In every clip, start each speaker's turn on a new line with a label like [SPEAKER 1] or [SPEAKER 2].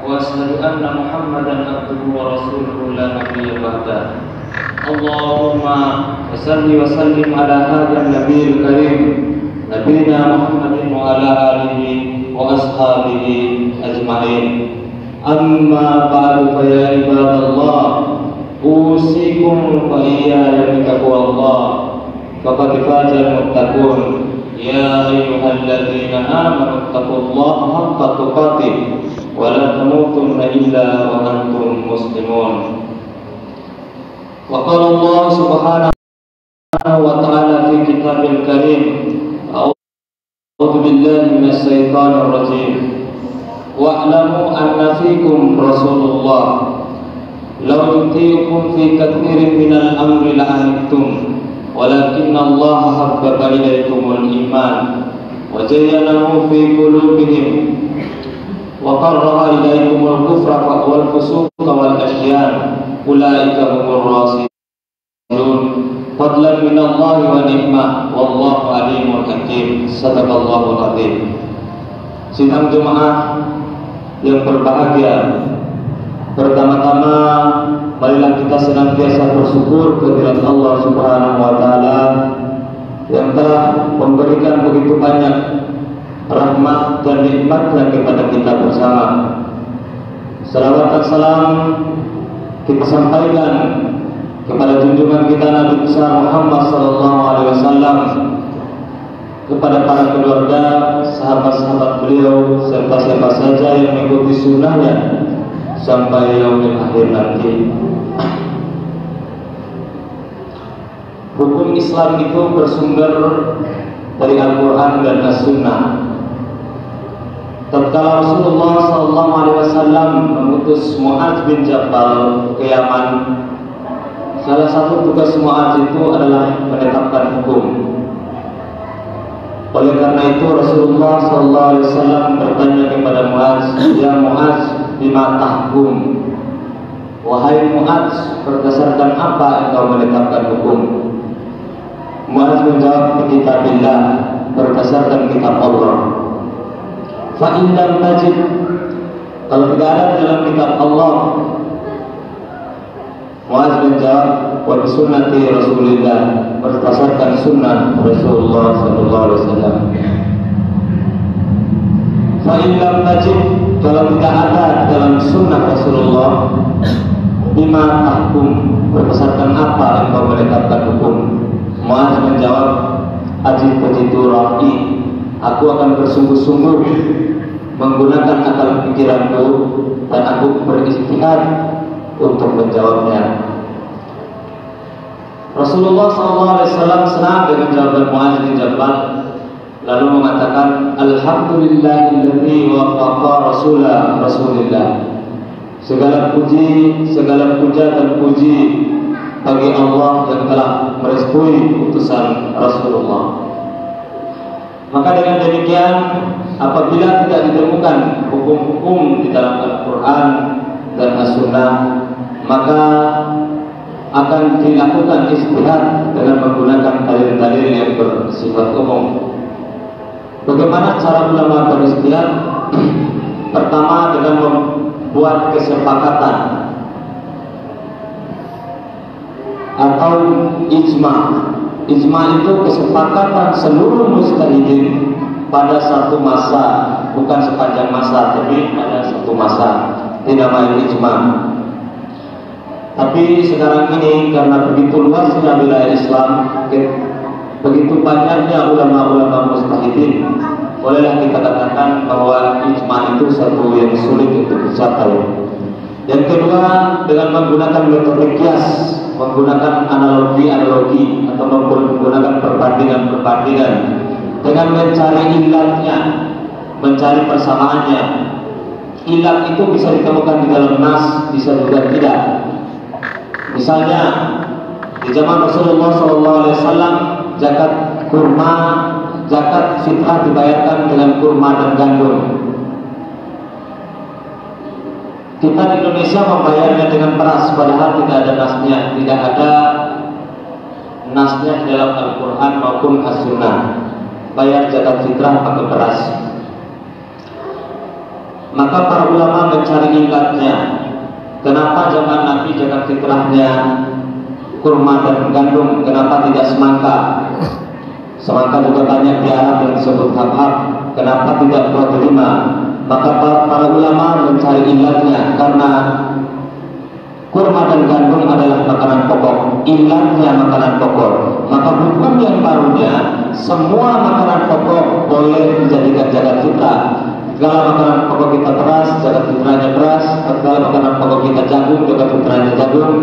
[SPEAKER 1] وأشهد أن محمدا عبده ورسوله لا نبي بعده. اللهم صل وسلم على هذا النبي الكريم نبينا محمد وعلى آله وأصحابه أجمعين. أما بعد فيا عباد الله أوصيكم وإياي بتقوى الله فقد فاز المتقون. يا أيها الذين آمنوا اتقوا الله حق تقاته ولا تموتن إلا وأنتم مسلمون. وقال الله سبحانه وتعالى في كتاب الكريم أعوذ بالله من الشيطان الرجيم واعلموا أن فيكم رسول الله لو يطيعكم في كثير من الأمر لعنتم ولكن الله حبب إليكم الإيمان وزينه في قلوبهم وكره إليكم الكفر والفسوق والعصيان أولئك هم الراشدون فضلا من الله ونعمة والله عليم حكيم. Sadaqallahul Azim. Sidang jemaah yang berbahagia, pertama-tama marilah kita senantiasa bersyukur kehadirat Allah Subhanahu wa taala yang telah memberikan begitu banyak rahmat dan nikmatnya kepada kita bersama. Salawat dan salam kita sampaikan kepada junjungan kita Nabi besar Muhammad sallallahu alaihi wasallam, kepada para keluarga, sahabat-sahabat beliau serta siapa saja yang mengikuti sunnahnya sampai yaumil akhir nanti. Hukum Islam itu bersumber dari Al-Quran dan As-Sunnah. Tatkala Rasulullah SAW mengutus Mu'adz bin Jabal ke Yaman, salah satu tugas Mu'adz itu adalah menetapkan hukum. Oleh karena itu Rasulullah SAW bertanya kepada Mu'adz, "Ya Mu'adz, bima tahkum?" Wahai Mu'adz, berdasarkan apa engkau menetapkan hukum? Mu'adz menjawab, "Bi kitabillah," berdasarkan kitab Allah. Fa in lam tajid, kalau tidak ada dalam kitab Allah, Mu'adz menjawab, "Wa bi sunnati Rasulillah," berdasarkan sunnah Rasulullah sallallahu alaihi wasallam. Fa in lam tajid, kalau tidak ada dalam sunnah Rasulullah, bima tahkum, berdasarkan apa engkau menetapkan hukum? Mu'adz menjawab, "Ajib begitu ra'i," aku akan bersungguh-sungguh menggunakan akal pikiranku dan aku beristihad untuk menjawabnya. Rasulullah SAW senang dengan jawaban Mu'adz bin Jabal, lalu mengatakan, "Alhamdulillahilladzi wafaqa Rasulillah." Segala puja dan puji bagi Allah yang telah merestui utusan Rasulullah. Maka dengan demikian, apabila tidak ditemukan hukum-hukum di dalam Al-Quran dan As-Sunnah, maka akan dilakukan istihad dengan menggunakan dalil-dalil yang bersifat umum. Bagaimana cara ulama beristihad? Pertama, dengan membuat kesepakatan atau ijma. Ijma itu kesepakatan seluruh mujtahidin pada satu masa, bukan sepanjang masa, tapi pada satu masa. Dinamai ijma. Tapi sekarang ini karena begitu luasnya wilayah Islam, begitu banyaknya ulama-ulama mujtahidin, bolehlah kita katakan bahwa ijma itu satu yang sulit untuk dicapai. Yang kedua, dengan menggunakan metode kias, menggunakan analogi atau menggunakan perbandingan dengan mencari ilatnya, mencari persamaannya. Ilat itu bisa ditemukan di dalam nas, bisa juga tidak. Misalnya di zaman Rasulullah SAW, zakat kurma, zakat fitrah dibayarkan dengan kurma dan gandum. Kita di Indonesia membayarnya dengan beras, padahal tidak ada nasnya, tidak ada nasnya di dalam Al-Quran maupun As-Sunnah. Bayar zakat fitrah pakai beras. Maka para ulama mencari illatnya. Kenapa zaman Nabi jangan fitrahnya kurma dan gandum, kenapa tidak semangka? Semangka juga banyak di Arab yang disebut habhab, kenapa tidak buah delima? Maka para ulama mencari illatnya, karena kurma dan gandum adalah makanan pokok, illatnya makanan pokok. Maka hukum yang barunya, semua makanan pokok boleh dijadikan jagat fitrah. Segala makanan pokok kita beras, jagat fitrahnya beras. Segala makanan pokok kita jagung, jagat fitrahnya jagung.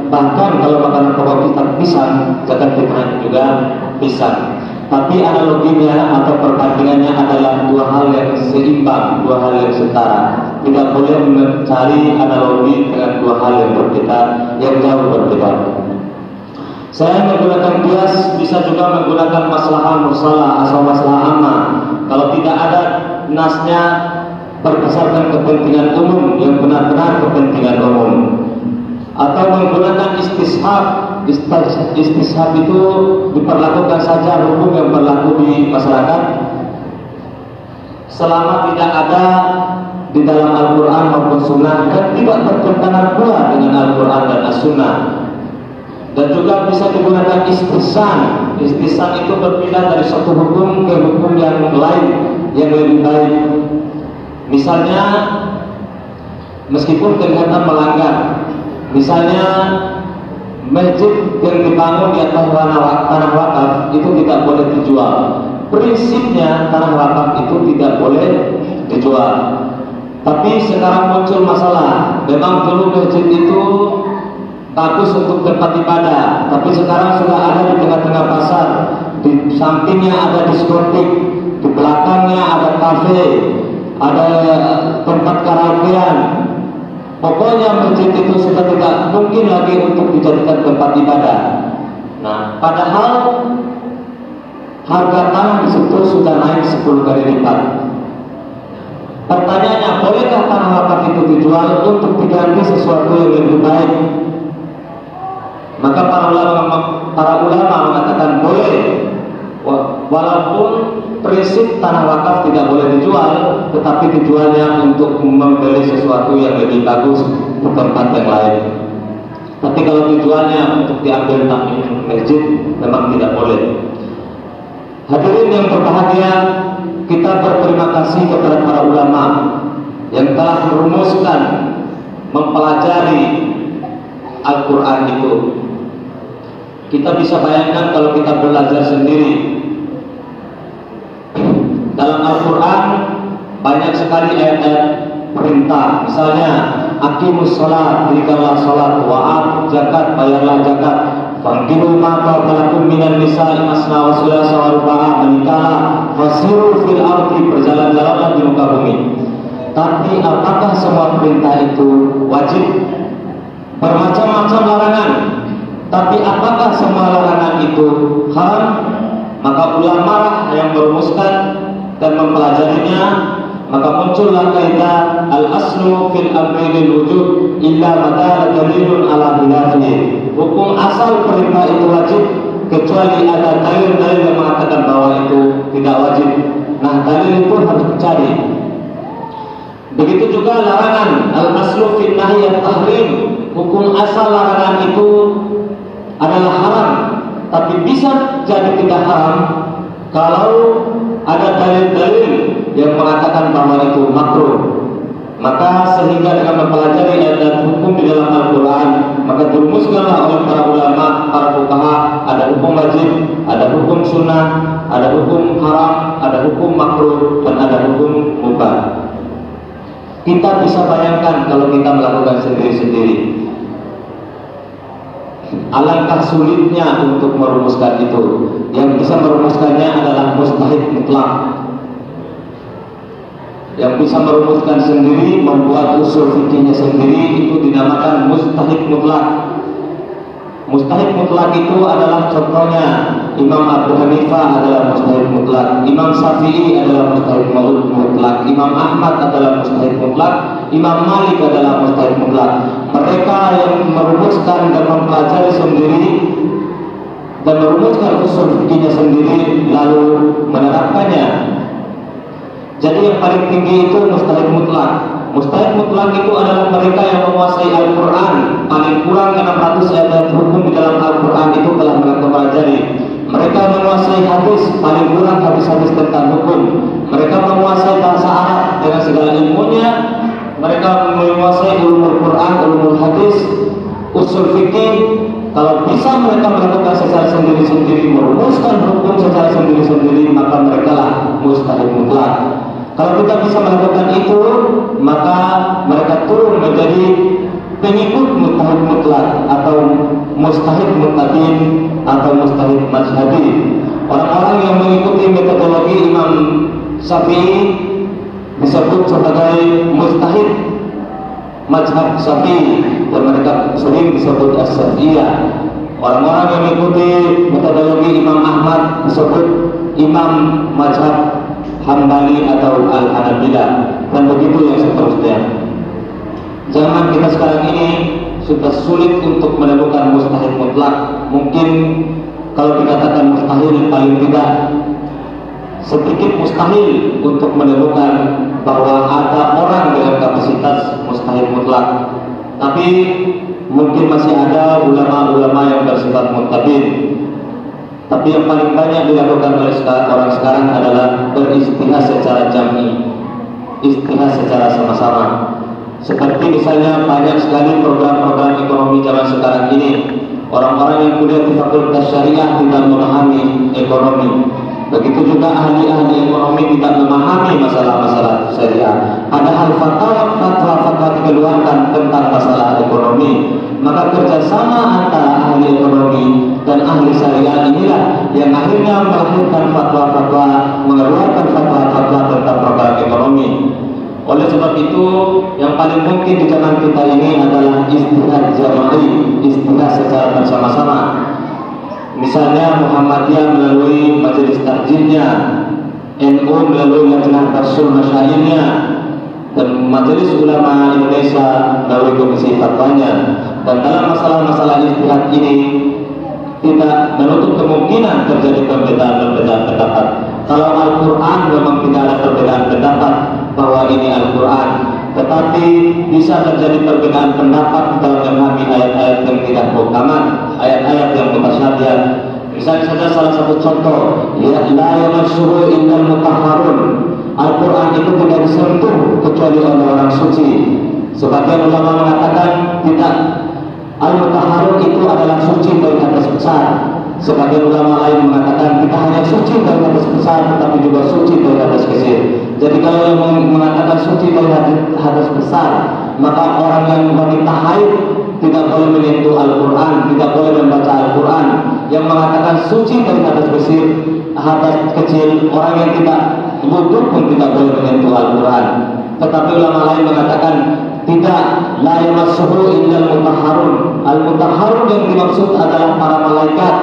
[SPEAKER 1] Bahkan kalau makanan pokok kita pisang, jagat fitrahnya juga pisang. Tapi analoginya atau perbandingannya adalah dua hal yang seimbang, dua hal yang setara. Tidak boleh mencari analogi dengan dua hal yang berbeda, yang jauh berbeda. Saya menggunakan kias, bisa juga menggunakan maslahah mursalah atau maslahah amma. Kalau tidak ada nasnya berdasarkan kepentingan umum, yang benar-benar kepentingan umum. Atau menggunakan istishab. Istishab itu diperlakukan saja hukum yang berlaku di masyarakat selama tidak ada di dalam Al-Quran maupun Sunnah, dan tidak bertentangan pula dengan Al-Quran dan As-Sunnah. Dan juga bisa digunakan istihsan. Istihsan itu berpindah dari suatu hukum ke hukum yang lain yang lebih baik. Misalnya meskipun kelihatan melanggar, misalnya masjid yang dibangun di atas tanah wakaf itu tidak boleh dijual. Prinsipnya tanah wakaf itu tidak boleh dijual. Tapi sekarang muncul masalah. Memang dulu masjid itu bagus untuk tempat ibadah, tapi sekarang sudah ada di tengah-tengah pasar. Di sampingnya ada diskotik, di belakangnya ada kafe, ada tempat karaokean. Pokoknya masjid itu sudah tidak mungkin lagi untuk dijadikan tempat ibadah. Nah, padahal harga tanah di situ sudah naik 10 kali lipat. Pertanyaannya, bolehkah tanah wakaf itu dijual untuk diganti sesuatu yang lebih baik? Maka para ulama mengatakan boleh, walaupun prinsip tanah wakaf tidak boleh dijual, tetapi dijualnya untuk membeli sesuatu yang lebih bagus di tempat yang lain. Tapi kalau dijualnya untuk diambil tambahan masjid, memang tidak boleh. Hadirin yang berbahagia, kita berterima kasih kepada para ulama yang telah merumuskan, mempelajari Al-Quran itu. Kita bisa bayangkan kalau kita belajar sendiri. Dalam Al-Quran banyak sekali ayat-ayat perintah. Misalnya, aqimus sholat, dirikanlah sholat, wa'at zakat, bayarlah zakat, fankihu ma ta'alakum minan nisa'i masna wa sulasa wa ruba'a, menikahlah, fasiru fil ardi, berjalan-jalanlah di muka bumi. Tapi apakah semua perintah itu wajib? Bermacam-macam larangan. Tapi apakah semua larangan itu haram? Maka ulama yang merumuskan dan mempelajarinya, maka muncullah kaidah al-aslu fil amri lil wujub illa mata dalilun ala khilafihi. Hukum asal perintah itu wajib kecuali ada dalil-dalil yang mengatakan bahwa itu tidak wajib. Nah, dalil itu harus dicari. Begitu juga larangan, al-aslu fil nahi at-tahrim. Hukum asal larangan itu adalah haram, tapi bisa jadi tidak haram kalau ada dalil-dalil yang mengatakan bahwa itu makruh. Maka sehingga dengan mempelajari ayat hukum di dalam Al-Quran, maka dirumuskanlah oleh para ulama, para fuqaha, ada hukum wajib, ada hukum sunnah, ada hukum haram, ada hukum makruh, dan ada hukum mubah. Kita bisa bayangkan kalau kita melakukan sendiri-sendiri, alangkah sulitnya untuk merumuskan itu. Yang bisa merumuskannya adalah mustahid mutlak. Yang bisa merumuskan sendiri, membuat usul fikihnya sendiri, itu dinamakan mustahid mutlak. Mustahid mutlak itu adalah contohnya Imam Abu Hanifah adalah mustahid mutlak, Imam Syafi'i adalah mustahid mutlak, Imam Ahmad adalah mustahid mutlak, Imam Malik adalah mustahid mutlak. Mereka yang merumuskan dan mempelajari sendiri dan merumuskan usul fikihnya sendiri lalu menerapkannya. Jadi yang paling tinggi itu mustahid mutlak. Mustahid mutlak itu adalah mereka yang menguasai Al-Quran. Paling kurang 600 ayat hukum di dalam Al-Quran itu telah mereka pelajari. Mereka menguasai hadis, paling kurang hadis-hadis tentang hukum. Mereka menguasai bahasa Arab dengan segala ilmunya. Mereka menguasai ulumul Quran, ulumul hadis, usul fikih. Kalau bisa mereka melakukan secara sendiri-sendiri, merumuskan hukum secara sendiri-sendiri, maka mereka lah mustahid mutlak. Kalau kita bisa melakukan itu, maka mereka turun menjadi pengikut mustahid mutlak atau mustahid mutlaqin atau mustahid mazhabi. Orang-orang yang mengikuti metodologi Imam Syafi'i disebut sebagai mustahid mazhab Syafi'i, dan mereka sering disebut as-Syafi'iyah. Orang-orang yang mengikuti metodologi Imam Ahmad disebut imam mazhab Hambali atau Al-Hanabilah, dan begitu yang seterusnya. Zaman kita sekarang ini sudah sulit untuk menemukan mustahil mutlak. Mungkin kalau dikatakan mustahil, paling tidak sedikit mustahil untuk menemukan bahwa ada orang dengan kapasitas mustahil mutlak. Tapi mungkin masih ada ulama-ulama yang bersifat mutabin. Tapi yang paling banyak dilakukan oleh orang sekarang adalah beristihad secara jam'i, istihad secara sama-sama. Seperti misalnya banyak sekali program-program ekonomi zaman sekarang ini. Orang-orang yang kuliah di fakultas syariah tidak memahami ekonomi. Begitu juga ahli-ahli ekonomi tidak memahami masalah-masalah syariah. Padahal fatwa-fatwa dikeluarkan tentang masalah ekonomi. Maka kerjasama antara ahli ekonomi dan ahli syariah inilah yang akhirnya melahirkan fatwa-fatwa, mengeluarkan fatwa-fatwa tentang program ekonomi. Oleh sebab itu, yang paling mungkin di zaman kita ini adalah istihad jama'i, istihad secara bersama-sama. Misalnya Muhammadiyah melalui majelis takjilnya, NU melalui majelis Rasul Masyairnya, dan Majelis Ulama Indonesia melalui komisi fatwanya. Dan dalam masalah-masalah istihad ini tidak menutup kemungkinan terjadi perbedaan pendapat. Kalau Al-Quran memang tidak ada perbedaan pendapat bahwa ini Al-Quran, tetapi bisa terjadi perbedaan pendapat dalam memahami ayat-ayat yang tidak muhkamat, ayat-ayat yang mutasyabihat. Misalnya saja salah satu contoh, ya la yamassuhu illal mutahharun. Al-Quran itu tidak disentuh kecuali oleh orang suci. Sebagian ulama mengatakan tidak, al-mutahharun itu adalah suci dari hadas besar. Sebagian ulama lain mengatakan tidak hanya suci dari hadas besar, tetapi juga suci dari hadas kecil. Jadi kalau yang mengatakan suci dari hadas besar, maka orang yang wanita haid tidak boleh menyentuh Al-Quran, tidak boleh membaca Al-Quran. Yang mengatakan suci dari hadas kecil, orang yang tidak wudhu pun tidak boleh menyentuh Al-Quran. Tetapi ulama lain mengatakan tidak, la yamassuhu illal mutahharun. Al-mutahharun yang dimaksud adalah para malaikat.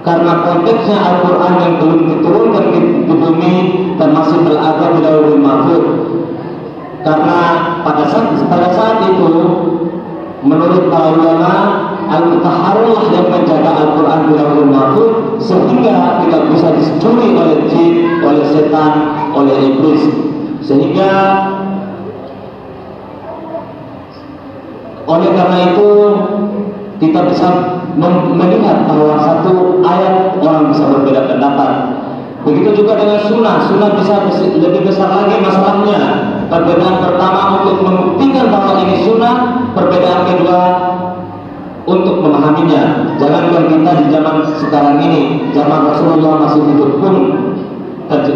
[SPEAKER 1] Karena konteksnya Al-Quran yang belum diturunkan di bumi dan masih berada di Lauhul Mahfuz. Karena pada saat itu, menurut para ulama, Al-Mutahharun yang menjaga Al-Quran di Lauhul Mahfuz, sehingga tidak bisa dicuri oleh jin, oleh setan, oleh iblis. Sehingga oleh karena itu kita bisa melihat bahwa satu ayat orang bisa berbeda pendapat. Begitu juga dengan sunnah. Sunnah bisa lebih besar lagi masalahnya. Perbedaan pertama untuk membuktikan bahwa ini sunnah, perbedaan kedua untuk memahaminya. Jangankan kita di zaman sekarang ini, zaman Rasulullah masih hidup pun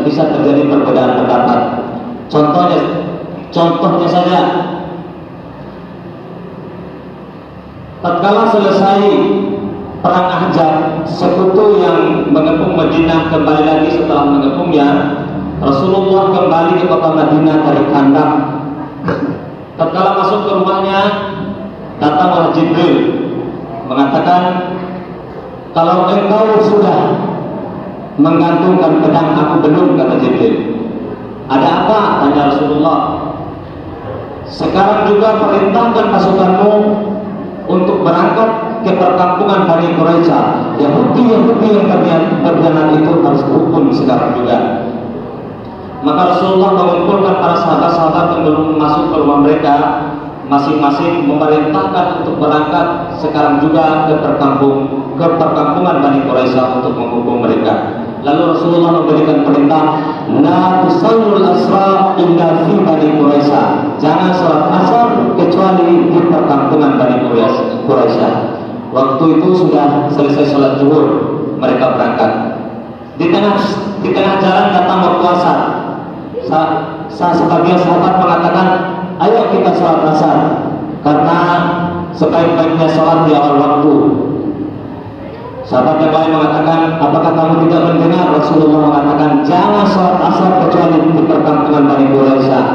[SPEAKER 1] bisa terjadi perbedaan pendapat. Contohnya saja, tatkala selesai perang Ahzab, sekutu yang mengepung Madinah kembali lagi setelah mengepungnya. Rasulullah kembali ke kota Madinah dari kandang. Tatkala masuk ke rumahnya, datanglah Jibril mengatakan, kalau engkau sudah menggantungkan pedang, aku belum, kata Jibril. Ada apa? Tanya Rasulullah. Sekarang juga perintahkan pasukanmu untuk berangkat ke perkampungan Bani Quraisyah. Yahudi yang berkhianat itu harus dihukum sekarang juga. Maka Rasulullah mengumpulkan para sahabat-sahabat yang belum masuk ke rumah mereka, masing-masing memerintahkan untuk berangkat sekarang juga ke perkampungan Bani Quraisyah untuk menghukum mereka. Lalu Rasulullah memberikan perintah, la tusallul asra illa fi Bani Quraisyah. Jangan sholat asar kecuali di perkampungan Bani Quraisyah. Waktu itu sudah selesai sholat zuhur, mereka berangkat. Di tengah jalan datang waktu asar. Sebagian sahabat mengatakan, ayo kita sholat asar, karena sebaik-baiknya sholat di awal waktu. Sahabat yang lain mengatakan, apakah kamu tidak mendengar Rasulullah mengatakan jangan sholat asar kecuali di perkampungan Bani Quraisyah?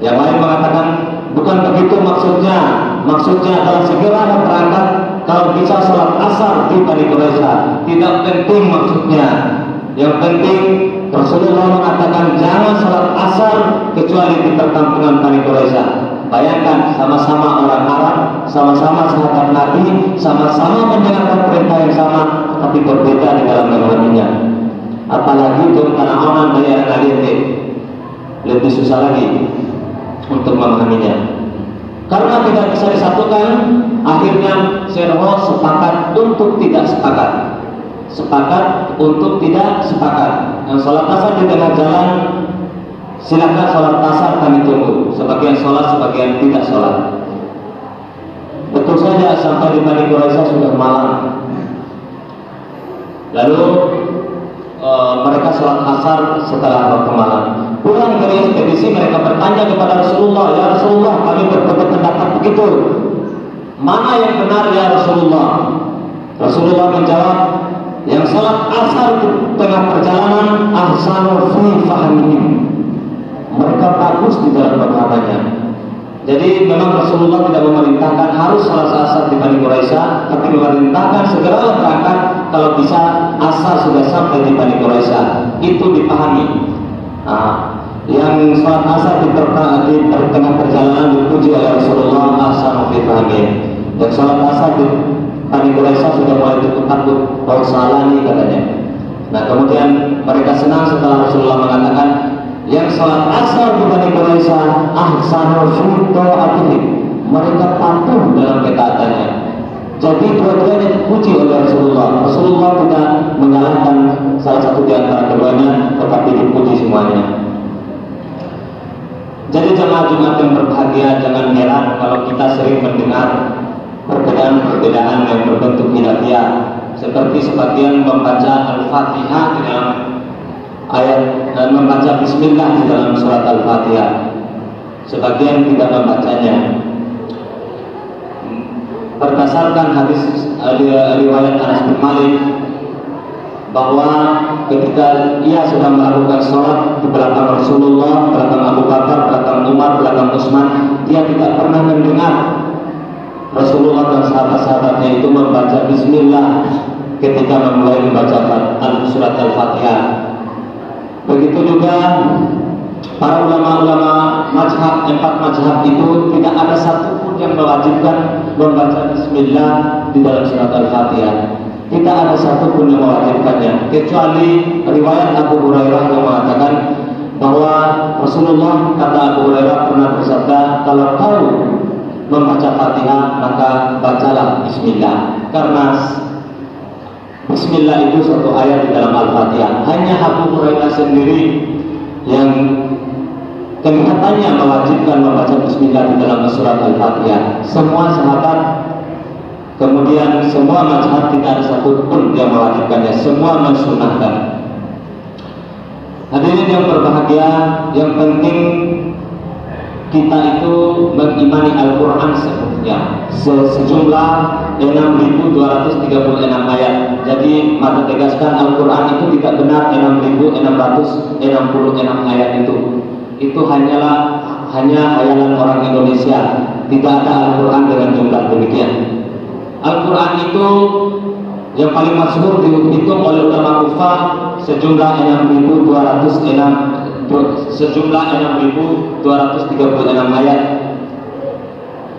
[SPEAKER 1] Yang lain mengatakan, bukan begitu maksudnya. Maksudnya adalah segera berangkat kalau bisa sholat asar di Bani Quraisyah. Tidak penting maksudnya. Yang penting Rasulullah mengatakan jangan sholat asar kecuali di perkampungan Bani Quraisyah. Bayangkan, sama-sama orang Arab, sama-sama sahabat Nabi, sama-sama mendengarkan perintah yang sama, tapi berbeda di dalam memahaminya. Apalagi untuk tanah daerah Nalinte, lebih susah lagi untuk memahaminya. Karena tidak bisa disatukan, akhirnya Syekh sepakat untuk tidak sepakat. Sepakat untuk tidak sepakat. Yang sholat asar di tengah jalan, silakan sholat asar kami tunggu. Sebagian sholat, sebagian tidak sholat. Betul saja sampai di Bani Quraisyah sudah malam. Lalu mereka sholat asar setelah waktu malam. Pulang dari ekspedisi mereka bertanya kepada Rasulullah, ya Rasulullah, kami berpendapat begitu. Mana yang benar ya Rasulullah? Rasulullah menjawab, yang sholat asar di tengah perjalanan ahsanu fi fahmihim. Mereka bagus di dalam pemahamannya. Jadi memang Rasulullah tidak memerintahkan harus sholat asar di Bani Quraisyah, tapi memerintahkan segera berangkat kalau bisa asar sudah sampai di Bani Quraisyah. Itu dipahami. Yang sholat asar di tengah perjalanan dipuji oleh Rasulullah ahsanu fi fahmihim. Yang sholat asar di Bani Quraisyah sudah mulai takut, oh salah nih katanya. Nah kemudian mereka senang setelah Rasulullah mengatakan yang sholat asar di Bani Quraisyah ahsanu fi ta'atihim, mereka patuh dalam ketaatannya. Jadi dua-duanya dipuji oleh Rasulullah. Rasulullah tidak menyalahkan salah satu di antara keduanya, tetapi dipuji semuanya. Jadi jemaah Jumat yang berbahagia, jangan heran kalau kita sering mendengar perbedaan-perbedaan yang berbentuk khilafiyah, seperti sebagian membaca Al-Fatihah di dalam ayat dan membaca Bismillah di dalam surat Al-Fatihah, sebagian tidak membacanya. Berdasarkan hadis riwayat Anas bin Malik bahwa ketika ia sedang melakukan sholat di belakang Rasulullah, belakang Abu Bakar, belakang Umar, belakang Utsman, dia tidak pernah mendengar Rasulullah dan sahabat-sahabatnya itu membaca Bismillah ketika memulai membaca surat Al-Fatihah. Begitu juga para ulama-ulama mazhab, 4 mazhab itu tidak ada satupun yang mewajibkan membaca Bismillah di dalam surat Al-Fatihah. Tidak ada satupun yang mewajibkannya, kecuali riwayat Abu Hurairah yang mengatakan bahwa Rasulullah, kata Abu Hurairah, pernah bersabda, kalau kau membaca Fatihah maka bacalah Bismillah, karena Bismillah itu suatu ayat di dalam Al-Fatihah. Hanya Abu Hurairah sendiri yang kelihatannya mewajibkan membaca Bismillah di dalam surat Al-Fatihah. Semua sahabat, kemudian semua mazhab tidak ada satupun yang mewajibkannya, semua mensunahkan. Hadirin yang berbahagia, yang penting kita itu mengimani Al-Quran sepenuhnya, sejumlah 6.236 ayat. Jadi maka tegaskan Al-Quran itu tidak benar 6.666 ayat itu hanya khayalan orang Indonesia. Tidak ada Al-Quran dengan jumlah demikian. Al-Quran itu yang paling masyhur dihitung oleh ulama Kufah sejumlah 6.236 ayat,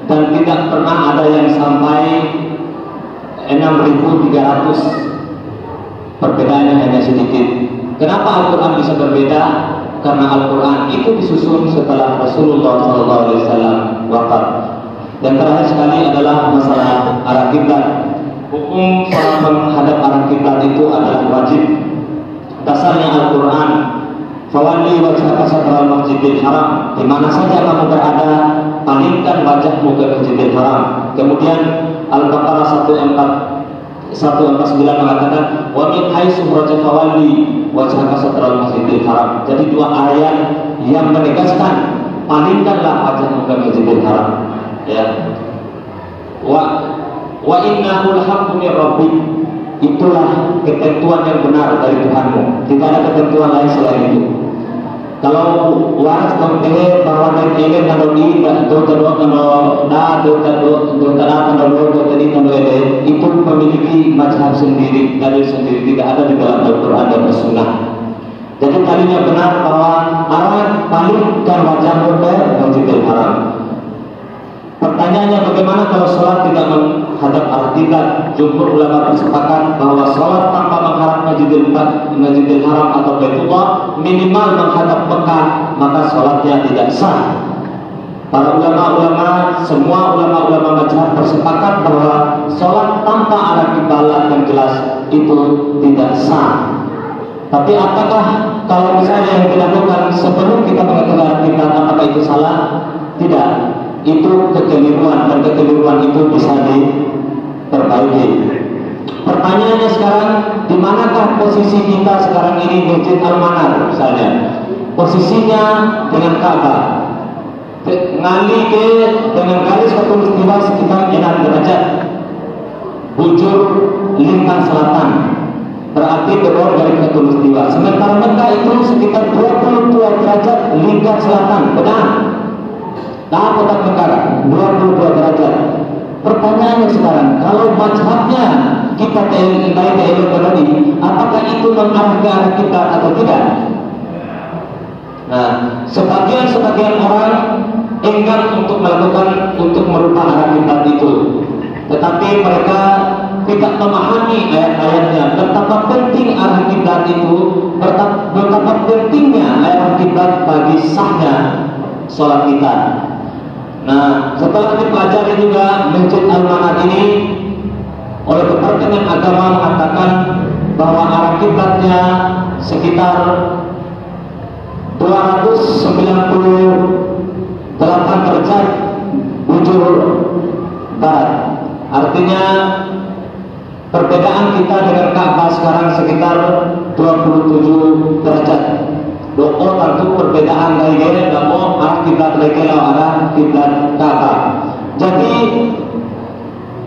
[SPEAKER 1] dan tidak pernah ada yang sampai 6.300. Perbedaannya hanya sedikit. Kenapa Al-Quran bisa berbeda? karena Al-Quran itu disusun setelah Rasulullah SAW wafat. Dan terakhir sekali adalah masalah arah kiblat. Hukum salat menghadap arah kiblat itu adalah wajib. Dasarnya Al-Quran, fawalli wajhaka syatral masjidil haram, di mana saja kamu berada, palingkan wajahmu ke Masjidil Haram. Kemudian Al-Baqarah 149 mengatakan wa min haitsu kharaja fawalli wajhaka syatral masjidil haram. Jadi dua ayat yang menegaskan palingkanlah wajahmu ke Masjidil Haram. Ya. Wa innahu lahaqqun min rabbik. Itulah ketentuan yang benar dari Tuhanmu. Tidak ada ketentuan lain selain itu. Kalau waras kompehe bahwa dari ini kalau di itu memiliki mazhab sendiri, dalil sendiri, tidak ada di dalam Al-Quran dan As-Sunnah. Jadi kalinya benar bahwa arah palingkan wajahmu ke Masjidil Haram. Pertanyaannya, bagaimana kalau sholat tidak menghadap arah kiblat? Jumhur ulama bersepakat bahwa sholat tanpa menghadap Masjidil Haram atau Baitullah minimal menghadap Mekah, maka sholatnya tidak sah. Para ulama-ulama, semua ulama-ulama mazhab bersepakat bahwa sholat tanpa arah kiblat yang jelas itu tidak sah. Tapi apakah kalau misalnya yang dilakukan sebelum kita menghadap arah kiblat, apakah itu salah? Tidak. Itu kekeliruan, dan kekeliruan itu bisa diperbaiki. Pertanyaannya sekarang, di manakah posisi kita sekarang ini? Masjid Al-Manar misalnya, posisinya dengan Ka'bah ngali ke dengan garis khatulistiwa sekitar 6 derajat, bujur lintang selatan, berarti beror dari khatulistiwa. Sementara Mekah itu sekitar 22 derajat lingkar selatan, benar? Nah, kotak perkara 22 derajat. Pertanyaannya sekarang, kalau mazhabnya kita tadi, apakah itu mengarah ke arah kita atau tidak? Nah, sebagian orang enggan untuk merubah arah kiblat itu, tetapi mereka tidak memahami ayat-ayatnya. Betapa penting arah kiblat itu, betapa pentingnya arah kiblat bagi sahnya sholat kita. Nah, setelah dipelajari juga Masjid Al-Manar ini oleh Departemen Agama mengatakan bahwa arah kiblatnya sekitar 298 derajat bujur barat. Artinya perbedaan kita dengan Ka'bah sekarang sekitar 27 derajat. Oh, tentu perbedaan dari mau arah kiblat lagi arah kiblat Ka'bah. Jadi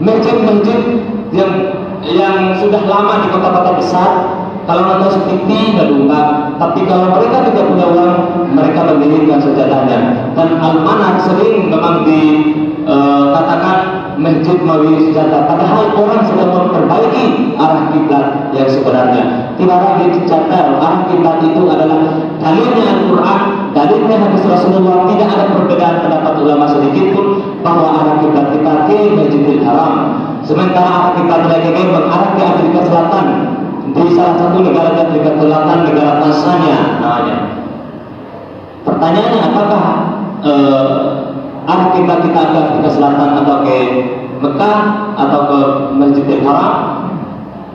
[SPEAKER 1] masjid-masjid yang sudah lama di kota-kota besar, kalau nonton seperti nggak diungkap. Tapi kalau mereka tidak punya uang, mereka mendirikan sejadahnya. Dan Al-Manar sering memang dikatakan masjid mawi sejadah, padahal orang sedang memperbaiki arah kiblat yang sebenarnya. Tidak lagi dicatat arah kiblat itu adalah dalilnya Al-Quran, dalilnya hadis Rasulullah. Tidak ada perbedaan pendapat ulama sedikit pun bahwa arah kiblat kita ke Masjidil Haram. Sementara arah kiblat lagi mengarah ke Afrika Selatan, di salah satu negara di Afrika Selatan, negara Tanzania namanya. Pertanyaannya, apakah arah kiblat kita ke Afrika Selatan atau ke Mekah atau ke Masjidil Haram?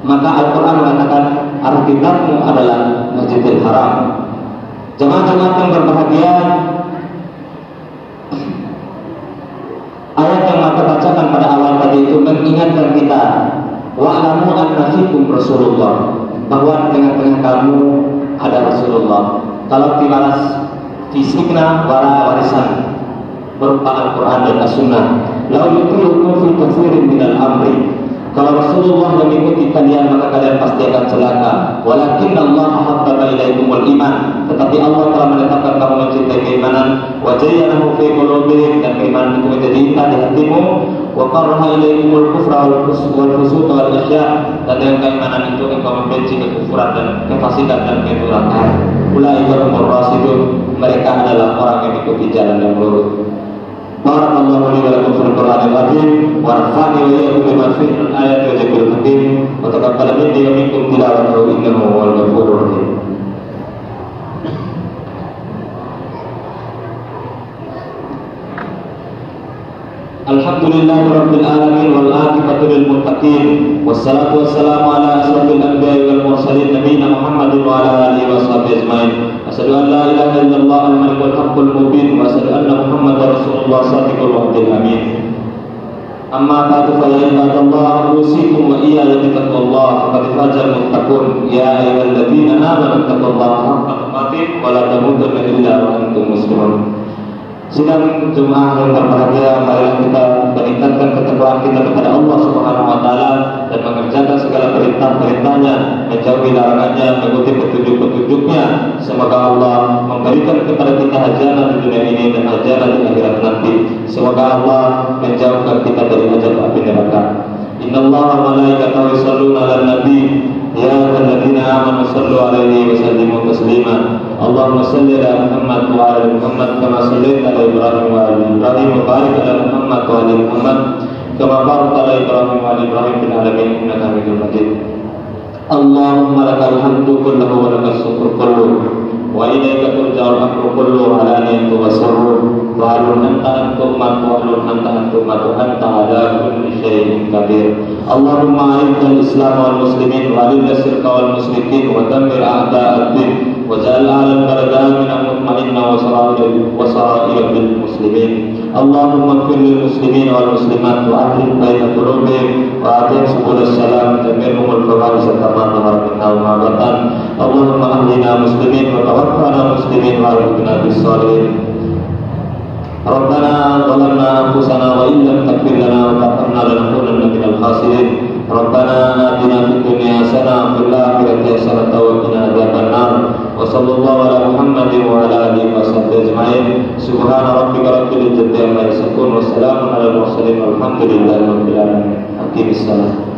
[SPEAKER 1] Maka Al-Quran mengatakan arah kiblatmu adalah Masjidil Haram. Jemaah-jemaah yang berbahagia, ayat yang maka bacakan pada awal tadi itu mengingatkan kita, wa'lamu anna fikum Rasulullah, bahwa di tengah-tengah kamu ada Rasulullah. Kalau dibalas fisikna warisan berupa Al-Quran dan As-Sunnah. Lau yuti'ukum fi katsirin minal amri. Kalau Rasulullah mengikuti kalian, maka kalian pasti akan celaka. Walakin Allah habbaba ilaikumul iman. Tetapi Allah telah menetapkan kamu mencintai keimanan. Wa zayyanahu fi qulubihim, dan keimanan itu menjadi indah di hatimu. Wa karaha ilaikumul kufra wal fusuq wal isyan, dan dengan keimanan itu engkau membenci kekufuran dan kefasikan dan kedurhakaan. Ulaika humur rasyidun, mereka adalah orang yang mengikuti jalan yang lurus. Barakallahu li wa lakum fil Qur'anil azim wa nafa'ani wa iyyakum bima fihi min ayati wa dzikril hakim wa taqabbal minni wa minkum tilawatahu innahu huwal ghafurur rahim. Alhamdulillahirabbil alamin wal aqibatu lil muttaqin wassalatu wassalamu ala asrofil anbiya'i wal mursalin nabiyina Muhammadin wa ala alihi washabihi ajmain. Asyhadu an la ilaha illallah al-malikul haqqul mubin wa asyhadu anna Muhammadar rasulullah shadiqul wa'dil amin. Amma ba'du fa ya ibadallah usikum wa iyaya bittaqwallah faqad fazal muttaqun ya ayyuhalladzina amanu taqullaha haqqa tuqatih wa la tamutunna illa wa antum muslimun. Sidang jemaah yang berbahagia, marilah kita meningkatkan ketakwaan kita kepada Allah Subhanahu wa taala dan mengerjakan segala perintah-perintahnya, menjauhi larangannya, mengikuti petunjuk-petunjuknya. Semoga Allah memberikan kepada kita hajana di dunia ini dan hajana di akhirat nanti. Semoga Allah menjauhkan kita dari azab api neraka. Innallaha wa malaikatahu yusholluna 'alan nabi ya ayyuhalladzina amanu shallu 'alaihi wa sallimu taslima. Allahumma shalli ala Muhammad wa ala Muhammad kama shallaita ala Ibrahim wa ala Ibrahim wa barik ala Muhammad wa ala Muhammad kama barakta ala Ibrahim wa ala Ibrahim fil alamin innaka Hamidum Majid. Allahumma lakal hamdu kulluhu wa lakal syukru kulluhu wa ilaika turja'ul amru kulluhu alaniyatu wa sirru wa alun anta antumat wa alun anta antumat wa anta ala kulli syai'in qadir. Allahumma a'izzal islam wal muslimin wa adil syirka wal musyrikin wa dammir a'da'ad-din waj'al a'lal balada minan mutma'inna wa sara'ir bil muslimin. Allahumma ighfir lil muslimin wal muslimat wa ahlih baina qulubihim wa atim subul salam tamirhumul fawahish kama dhahara minha wa ma batan. Allahumma ahlina muslimin wa tawaffana muslimin wa alhiqna bis salihin. Rabbana zalamna anfusana wa in lam taghfir lana wa tarhamna lanakunanna minal khasirin. Rabbana atina fid dunya hasanah wa fil akhirati hasanah wa qina adzabannar. Wa sallallahu ala Muhammadin wa ala alihi washabbihi ajmain. Subhana rabbika rabbil izzati amma yasifun wa salamun alal mursalin walhamdulillahi rabbil alamin. Aqimissalam.